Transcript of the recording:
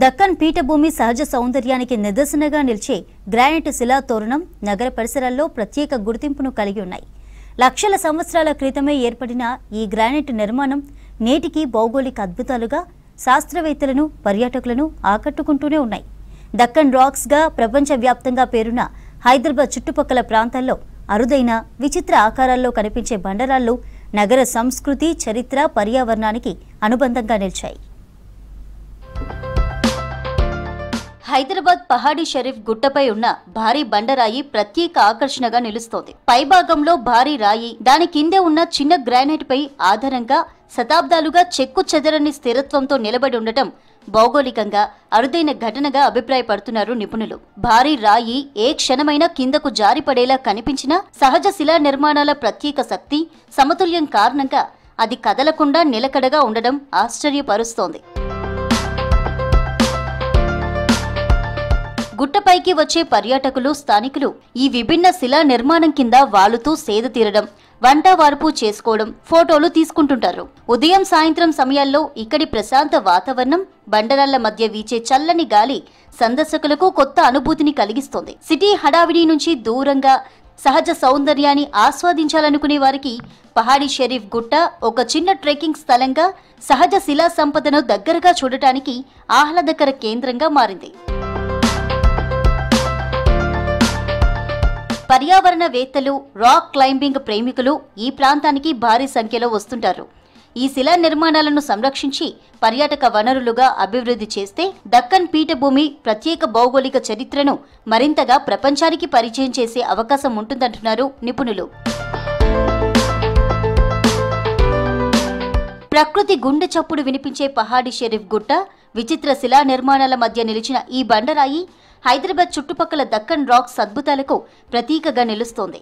దక్కన్ పీఠభూమి సహజ సౌందర్యానికి నిదర్శనగా నిలిచే గ్రానైట్ శిలా తోరణం నగర పరిసరాల్లో ప్రత్యేక గుర్తింపును కలిగి ఉన్నాయి. లక్షల సంవత్సరాల క్రితమే ఏర్పడిన ఈ గ్రానైట్ నిర్మాణం నేటికి భౌగోళిక అద్భుతాలుగా శాస్త్రవేత్తలను, పర్యాటకులను ఆకట్టుకుంటూనే ఉన్నాయి. దక్కన్ రాక్స్ గా ప్రపంచవ్యాప్తంగా పేరున్న హైదరాబాద్ చుట్టుపక్కల ప్రాంతాల్లో అరుదైన విచిత్ర ఆకారాల్లో కనిపించే బండరాళ్లు నగర సంస్కృతి, చరిత్ర, పర్యావరణానికి అనుబంధంగా నిలిచాయి. హైదరాబాద్ పహాడీ షరీఫ్ గుట్టపై ఉన్న భారీ బండరాయి ప్రత్యేక ఆకర్షణగా నిలుస్తోంది. పైభాగంలో భారీ రాయి, దాని కిందే ఉన్న చిన్న గ్రానైట్ పై ఆధారంగా శతాబ్దాలుగా చెక్కు చెదరని స్థిరత్వంతో నిలబడి ఉండటం భౌగోళికంగా అరుదైన ఘటనగా అభిప్రాయపడుతున్నారు నిపుణులు. భారీ రాయి ఏ క్షణమైనా కిందకు జారిపడేలా కనిపించిన సహజ శిలా నిర్మాణాల ప్రత్యేక శక్తి, సమతుల్యం కారణంగా అది కదలకుండా నిలకడగా ఉండడం ఆశ్చర్యపరుస్తోంది. గుట్టపైకి వచ్చే పర్యాటకులు, స్థానికులు ఈ విభిన్న శిలా నిర్మాణం కింద వాలుతూ సేద తీరడం, వంట వార్పు చేసుకోవడం, ఫోటోలు తీసుకుంటుంటారు. ఉదయం, సాయంత్రం సమయాల్లో ఇక్కడి ప్రశాంత వాతావరణం, బండరాళ్ల మధ్య వీచే చల్లని గాలి సందర్శకులకు కొత్త అనుభూతిని కలిగిస్తోంది. సిటీ హడావిడి నుంచి దూరంగా సహజ సౌందర్యాన్ని ఆస్వాదించాలనుకునే వారికి పహాడీ షరీఫ్ గుట్ట ఒక చిన్న ట్రెక్కింగ్ స్థలంగా, సహజ శిలా సంపదను దగ్గరగా చూడటానికి ఆహ్లాదకర కేంద్రంగా మారింది. పర్యావరణవేత్తలు, రాక్ క్లైంబింగ్ ప్రేమికులు ఈ ప్రాంతానికి భారీ సంఖ్యలో వస్తుంటారు. ఈ శిలా నిర్మాణాలను సంరక్షించి పర్యాటక వనరులుగా అభివృద్ధి చేస్తే దక్కన్ పీఠభూమి ప్రత్యేక భౌగోళిక చరిత్రను మరింతగా ప్రపంచానికి పరిచయం చేసే అవకాశం ఉంటుందంటున్నారు నిపుణులు. ప్రకృతి గుండె చప్పుడు వినిపించే పహాడీ షరీఫ్ గుట్ట, విచిత్ర శిలా నిర్మాణాల మధ్య నిలిచిన ఈ బండరాయి హైదరాబాద్ చుట్టుపక్కల దక్కన్ రాక్స్ అద్భుతాలకు ప్రతీకగా నిలుస్తోంది.